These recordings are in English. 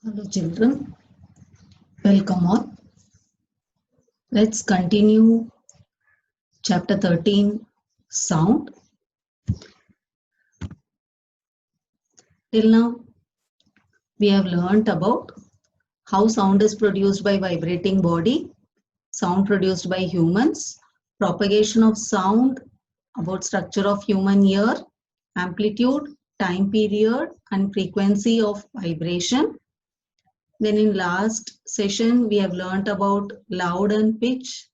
Hello children, welcome all. Let's continue chapter 13 sound. Till now we have learnt about how sound is produced by vibrating body, sound produced by humans, propagation of sound, about structure of human ear, amplitude, time period and frequency of vibration. Then in last session we have learnt about loud and pitch,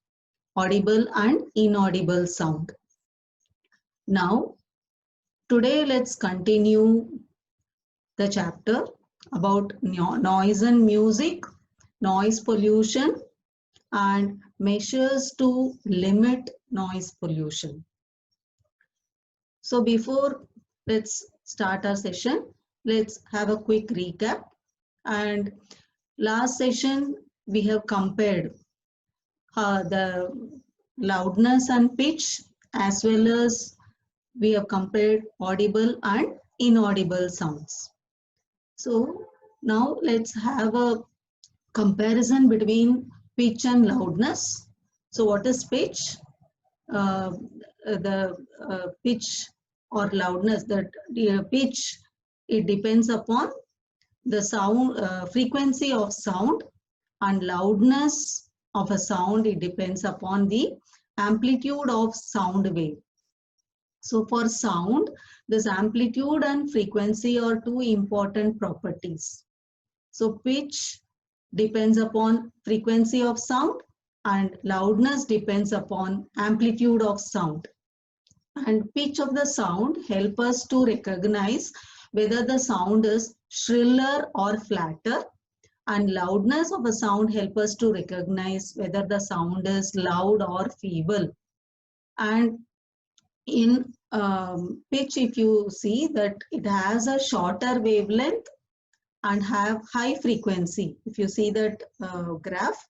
audible and inaudible sound. Now, today let's continue the chapter about noise and music, noise pollution and measures to limit noise pollution. So before let's start our session, let's have a quick recap. And last session we have compared the loudness and pitch, as well as we have compared audible and inaudible sounds. So now let's have a comparison between pitch and loudness. So what is pitch? The pitch or loudness, that pitch, it depends upon the sound frequency of sound, and loudness of a sound, it depends upon the amplitude of sound wave. So for sound, this amplitude and frequency are two important properties. So pitch depends upon frequency of sound and loudness depends upon amplitude of sound. And pitch of the sound help us to recognize whether the sound is shriller or flatter, and loudness of a sound help us to recognize whether the sound is loud or feeble. And in pitch, if you see that it has a shorter wavelength and have high frequency, if you see that graph,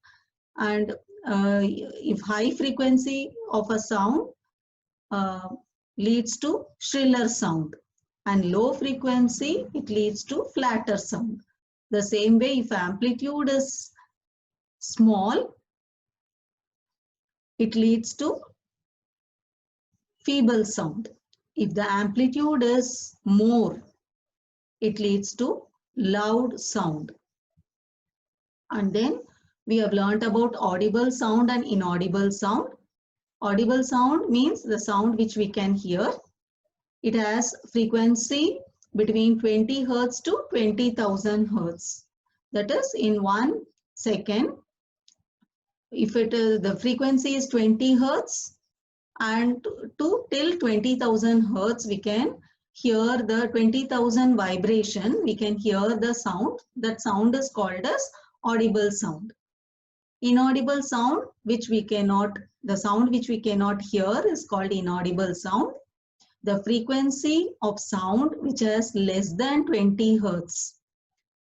and if high frequency of a sound leads to shriller sound, and low frequency, it leads to flatter sound. The same way, if amplitude is small, it leads to feeble sound. If the amplitude is more, it leads to loud sound. And then we have learnt about audible sound and inaudible sound. Audible sound means the sound which we can hear. It has frequency between 20 Hertz to 20,000 Hertz. That is, in 1 second, if it is, the frequency is 20 Hertz, and till 20,000 Hertz, we can hear the 20,000 vibration, we can hear the sound. That sound is called as audible sound. Inaudible sound, which we cannot, the sound which we cannot hear is called inaudible sound. The frequency of sound which is less than 20 Hertz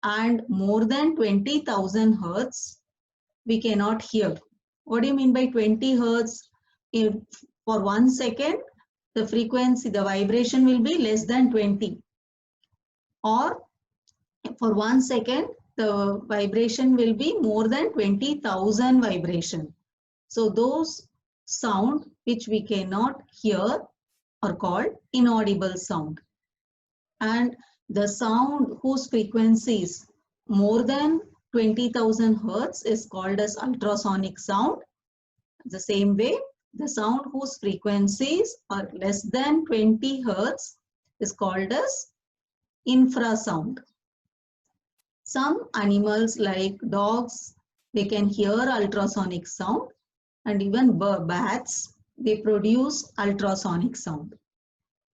and more than 20,000 Hertz, we cannot hear. What do you mean by 20 Hertz? If for 1 second, the frequency, the vibration will be less than 20. Or for 1 second, the vibration will be more than 20,000 vibration. So those sound which we cannot hear are called inaudible sound. And the sound whose frequency is more than 20,000 Hertz is called as ultrasonic sound. The same way, the sound whose frequencies are less than 20 Hertz is called as infrasound. Some animals like dogs, they can hear ultrasonic sound, and even bats, they produce ultrasonic sound.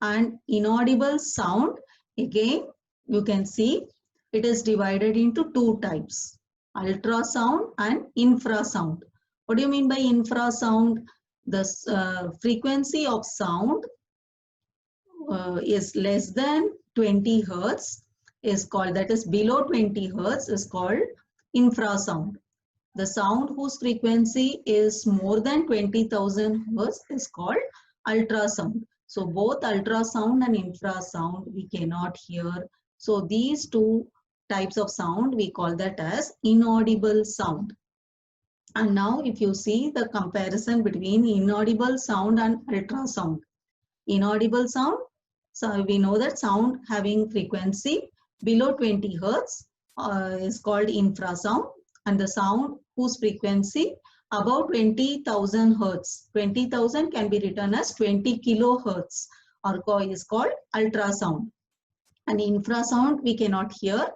And inaudible sound, again, you can see it is divided into two types, ultrasound and infrasound. What do you mean by infrasound? The frequency of sound is less than 20 Hertz is called, that is below 20 Hertz is called infrasound. The sound whose frequency is more than 20,000 Hertz is called ultrasound. So both ultrasound and infrasound we cannot hear. So these two types of sound, we call that as inaudible sound. And now if you see the comparison between inaudible sound and ultrasound. Inaudible sound, so we know that sound having frequency below 20 hertz is called infrasound, and the sound whose frequency above 20,000 hertz, 20,000 can be written as 20 kilohertz, or is called ultrasound. And infrasound we cannot hear.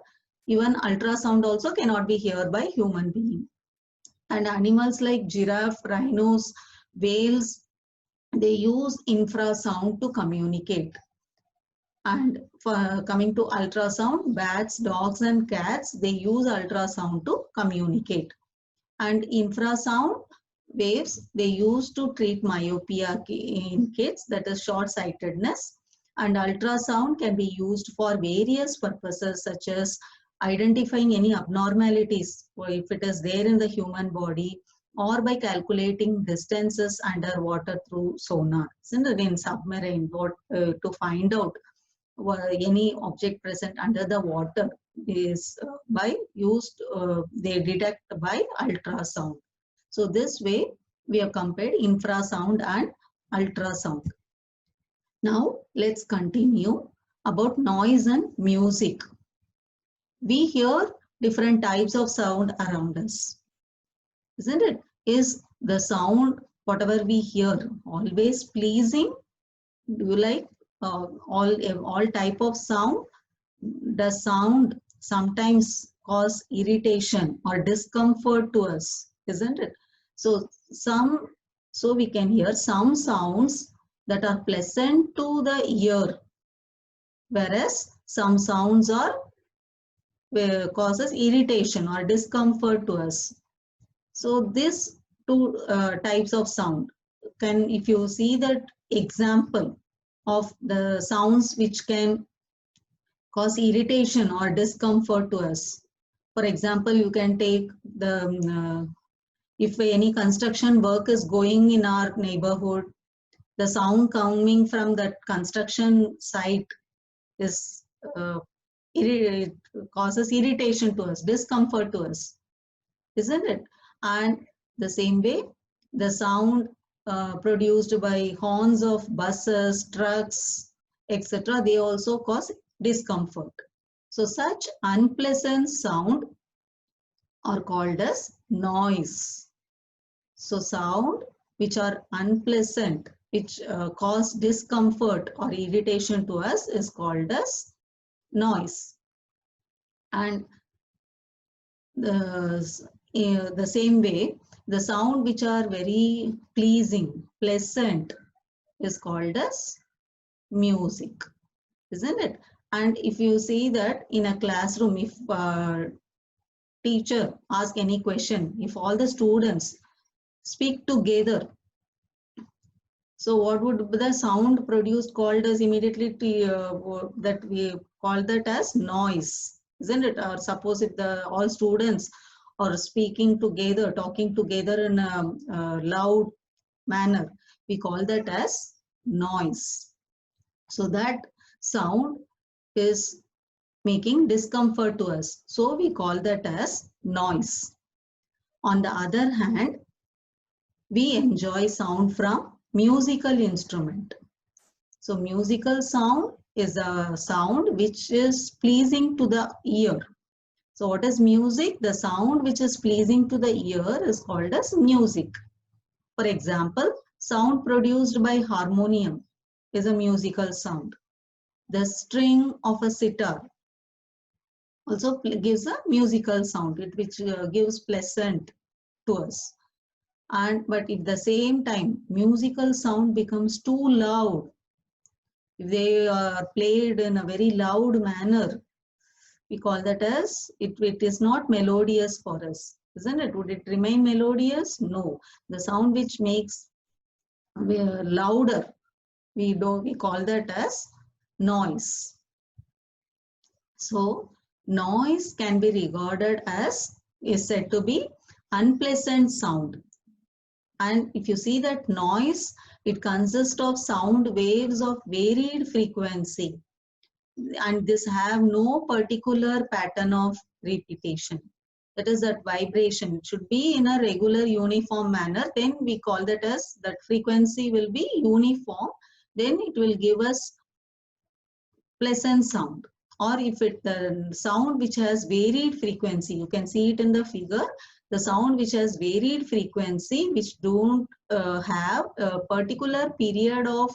Even ultrasound also cannot be heard by human being. And animals like giraffe, rhinos, whales, they use infrasound to communicate. And for coming to ultrasound, bats, dogs and cats, they use ultrasound to communicate. And infrasound waves, they use to treat myopia in kids, that is short-sightedness. And ultrasound can be used for various purposes, such as identifying any abnormalities, or if it is there in the human body, or by calculating distances underwater through sonar. So in submarine, to find out any object present under the water is by used, they detect by ultrasound. So this way we have compared infrasound and ultrasound. Now let's continue about noise and music. We hear different types of sound around us, isn't it? Is the sound, whatever we hear, always pleasing? Do you like all type of sound? Does sound sometimes cause irritation or discomfort to us, isn't it? So we can hear some sounds that are pleasant to the ear, whereas some sounds are causes irritation or discomfort to us. So these two types of sound, if you see that example of the sounds which can cause irritation or discomfort to us. For example, you can take the if any construction work is going in our neighborhood, the sound coming from that construction site is it causes irritation to us, discomfort to us, isn't it? And the same way, the sound produced by horns of buses, trucks, etc., they also cause discomfort. So such unpleasant sound are called as noise. So sound which are unpleasant, which cause discomfort or irritation to us, is called as noise. And the same way, the sound which are very pleasing, pleasant, is called as music, isn't it? And if you see that in a classroom, if teacher asks any question, if all the students speak together, so what would the sound produced called as immediately that we call that as noise, isn't it? Or suppose if all students are speaking together, talking together in a loud manner, we call that as noise. So that sound is making discomfort to us, so we call that as noise. On the other hand, we enjoy sound from musical instrument. So musical sound is a sound which is pleasing to the ear. So what is music? The sound which is pleasing to the ear is called as music. For example, sound produced by harmonium is a musical sound. The string of a sitar also gives a musical sound, which gives pleasant to us. But at the same time, musical sound becomes too loud, if they are played in a very loud manner, we call that as it is not melodious for us, isn't it? Would it remain melodious? No. The sound which makes louder, we call that as noise. So noise can be regarded as, is said to be unpleasant sound. And if you see that noise, it consists of sound waves of varied frequency. and this have no particular pattern of repetition. That is that vibration. It should be in a regular uniform manner. Then we call that as that frequency will be uniform. Then it will give us pleasant sound. Or if it the sound which has varied frequency, you can see it in the figure, the sound which has varied frequency, which don't have a particular period of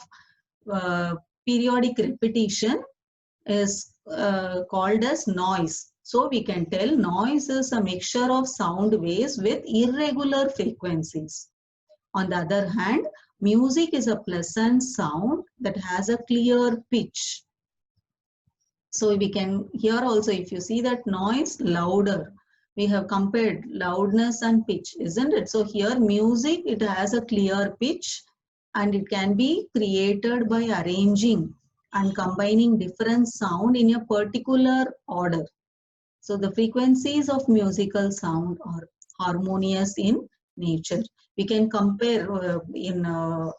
periodic repetition, is called as noise. So we can tell noise is a mixture of sound waves with irregular frequencies. On the other hand, music is a pleasant sound that has a clear pitch. So we can here also, if you see that noise louder, we have compared loudness and pitch, isn't it? So here music, it has a clear pitch and it can be created by arranging and combining different sound in a particular order. So the frequencies of musical sound are harmonious in nature. We can compare in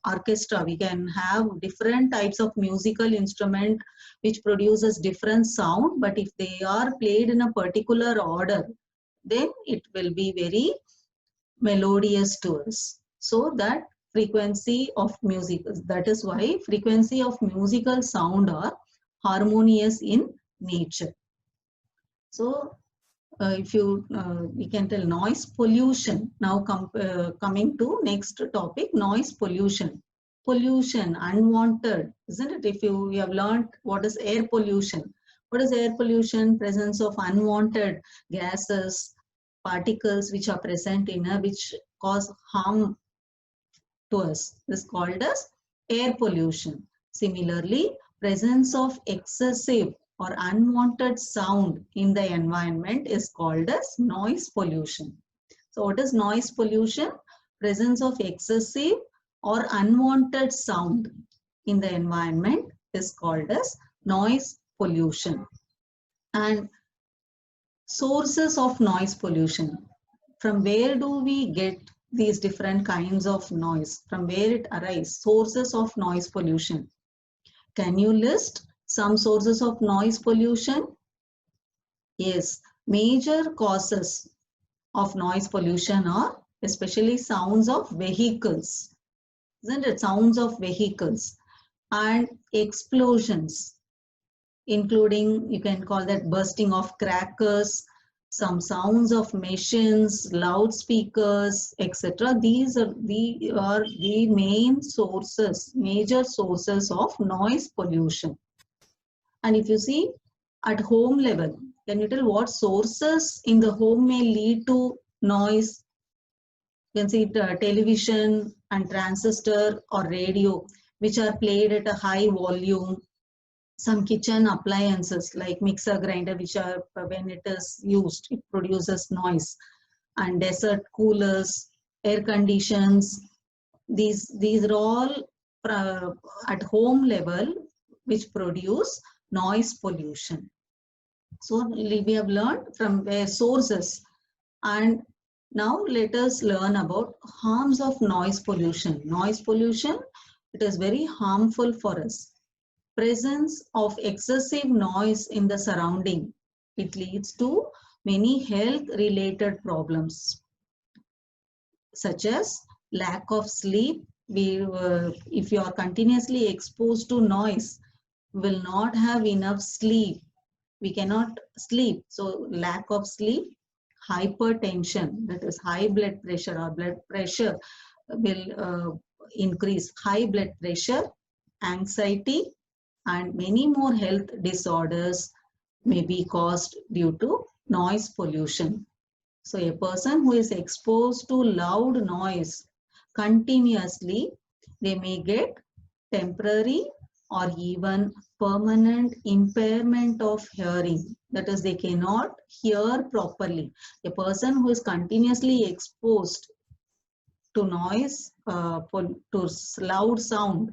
orchestra, we can have different types of musical instrument which produces different sound, but if they are played in a particular order, then it will be very melodious to us. So that frequency of music, that is why frequency of musical sound are harmonious in nature. So if you we can tell noise pollution. Now coming to next topic, noise pollution. Pollution, unwanted, isn't it? If we have learned what is air pollution. What is air pollution? Presence of unwanted gases, particles which are present in air which cause harm to us. This is called as air pollution. Similarly, presence of excessive or unwanted sound in the environment is called as noise pollution. So what is noise pollution? Presence of excessive or unwanted sound in the environment is called as noise pollution. And sources of noise pollution. From where do we get these different kinds of noise? From where it arises? Sources of noise pollution. Can you list some sources of noise pollution? Yes, major causes of noise pollution are especially sounds of vehicles, isn't it? Sounds of vehicles and explosions, including, you can call that bursting of crackers, some sounds of machines, loudspeakers, etc. These are the main sources, major sources of noise pollution. And if you see at home level, can you tell what sources in the home may lead to noise? You can see television and transistor or radio, which are played at a high volume. Some kitchen appliances like mixer grinder, which are when it is used, it produces noise. And desert coolers, air conditions, these are all at home level which produce noise pollution. So we have learned from where sources, and now let us learn about harms of noise pollution. Noise pollution, it is very harmful for us. Presence of excessive noise in the surrounding, it leads to many health related problems such as lack of sleep. If you are continuously exposed to noise, will not have enough sleep. We cannot sleep. So lack of sleep, hypertension, that is high blood pressure, or blood pressure will increase. High blood pressure, anxiety, and many more health disorders may be caused due to noise pollution. So a person who is exposed to loud noise continuously, they may get temporary or even permanent impairment of hearing. That is, they cannot hear properly. A person who is continuously exposed to noise, to loud sound,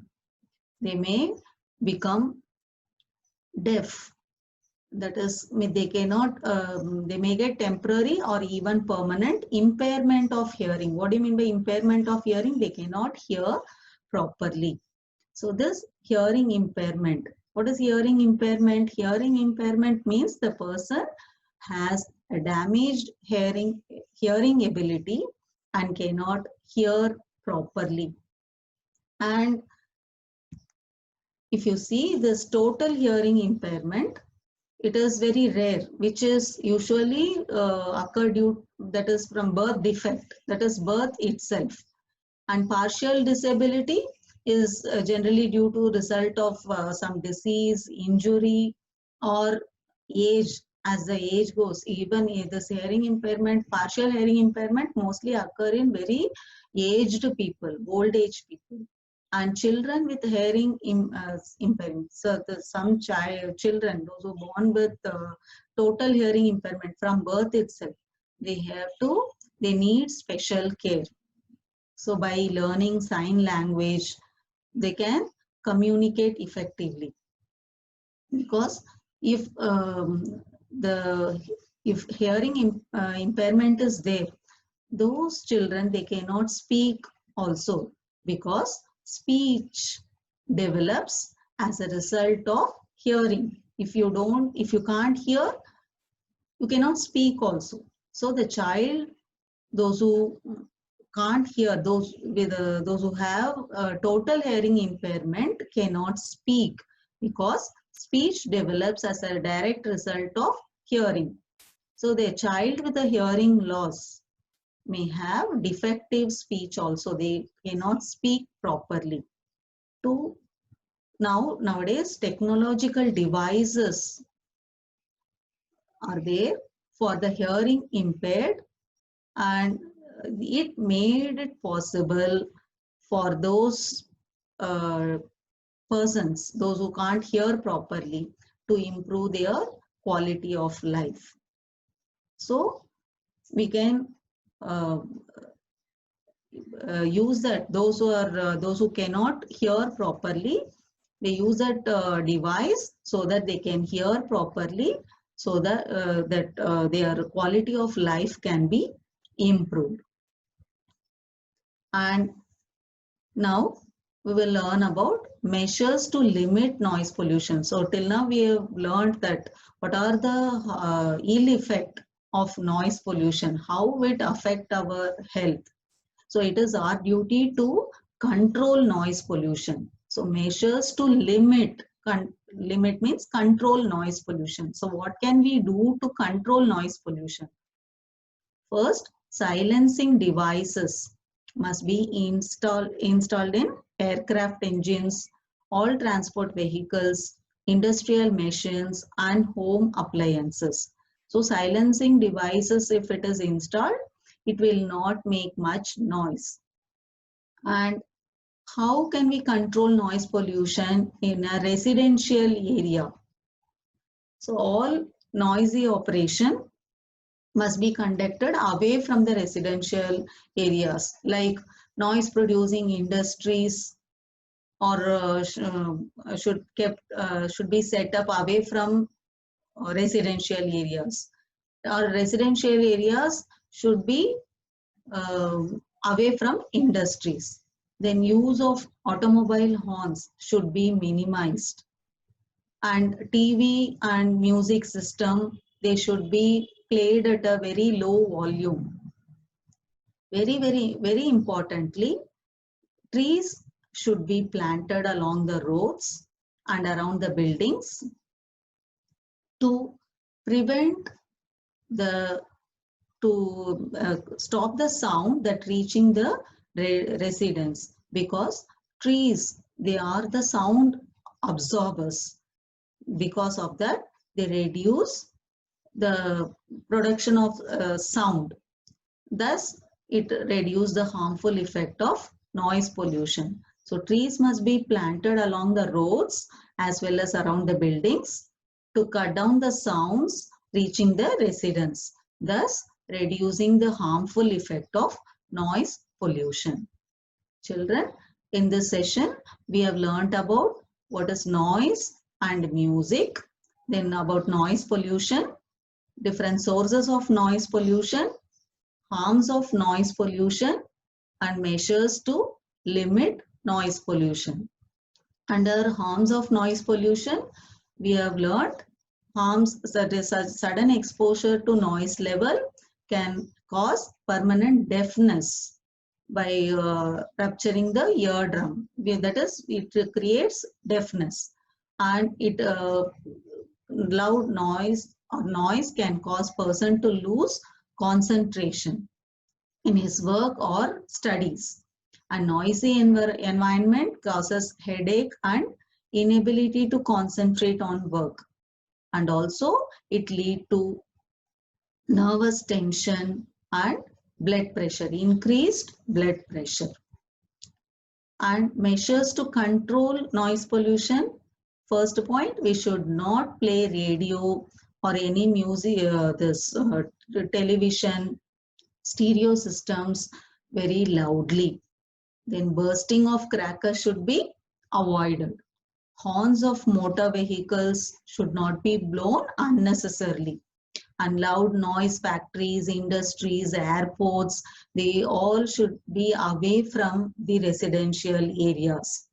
they may become deaf. That is, they cannot, they may get temporary or even permanent impairment of hearing. What do you mean by impairment of hearing? They cannot hear properly. So this hearing impairment, What is hearing impairment? Hearing impairment means the person has a damaged hearing ability and cannot hear properly. And if you see this total hearing impairment, it is very rare, which is usually occur due, that is from birth defect, that is birth itself. And partial disability is generally due to result of some disease, injury, or age. As the age goes, even this hearing impairment, partial hearing impairment mostly occur in very aged people, old age people. And children with hearing impairment, so some children, those who are born with total hearing impairment from birth itself, they need special care. So by learning sign language, they can communicate effectively. Because if hearing impairment is there, those children, they cannot speak also, because speech develops as a result of hearing. If you can't hear, you cannot speak also. So the child, those who can't hear, those who have total hearing impairment cannot speak, because speech develops as a direct result of hearing. So the child with a hearing loss may have defective speech also. They cannot speak properly. Nowadays, technological devices are there for the hearing impaired, and it made it possible for those persons, those who can't hear properly, to improve their quality of life. So we can use that. Those who cannot hear properly, they use that device so that they can hear properly, so that their quality of life can be improved. And now we will learn about measures to limit noise pollution. So till now we have learned that what are the ill effect of noise pollution, how it affect our health. So it is our duty to control noise pollution. So measures to limit means control noise pollution. So what can we do to control noise pollution? First, silencing devices must be installed in aircraft engines, all transport vehicles, industrial machines, and home appliances. So silencing devices, if it is installed, it will not make much noise. And how can we control noise pollution in a residential area? So all noisy operation must be conducted away from the residential areas, like noise producing industries, or should be set up away from residential areas. Or residential areas should be away from industries. Then use of automobile horns should be minimized. And TV and music system, they should be played at a very low volume. Very, very, very importantly, trees should be planted along the roads and around the buildings to prevent stop the sound that reaching the residents, because trees, they are the sound absorbers. Because of that, they reduce the production of sound. Thus, it reduces the harmful effect of noise pollution. So trees must be planted along the roads as well as around the buildings to cut down the sounds reaching the residents, thus reducing the harmful effect of noise pollution. Children, in this session, we have learnt about what is noise and music, then about noise pollution, different sources of noise pollution, harms of noise pollution, and measures to limit noise pollution. Under harms of noise pollution, we have learned harms such as sudden exposure to noise level can cause permanent deafness by rupturing the eardrum. That is, it creates deafness, and it loud noise or noise can cause person to lose concentration in his work or studies. A noisy environment causes headache and inability to concentrate on work, and also it lead to nervous tension and blood pressure, increased blood pressure. And measures to control noise pollution. First point, we should not play radio or any music, television, stereo systems very loudly. Then bursting of crackers should be avoided. Horns of motor vehicles should not be blown unnecessarily. And loud noise factories, industries, airports, they all should be away from the residential areas.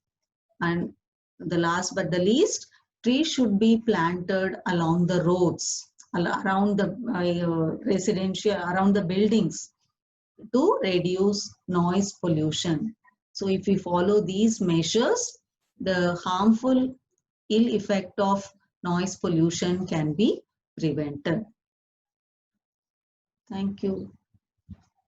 And the last but the least, trees should be planted along the roads, around the residential, around the buildings to reduce noise pollution. So if we follow these measures, the harmful ill effect of noise pollution can be prevented. Thank you.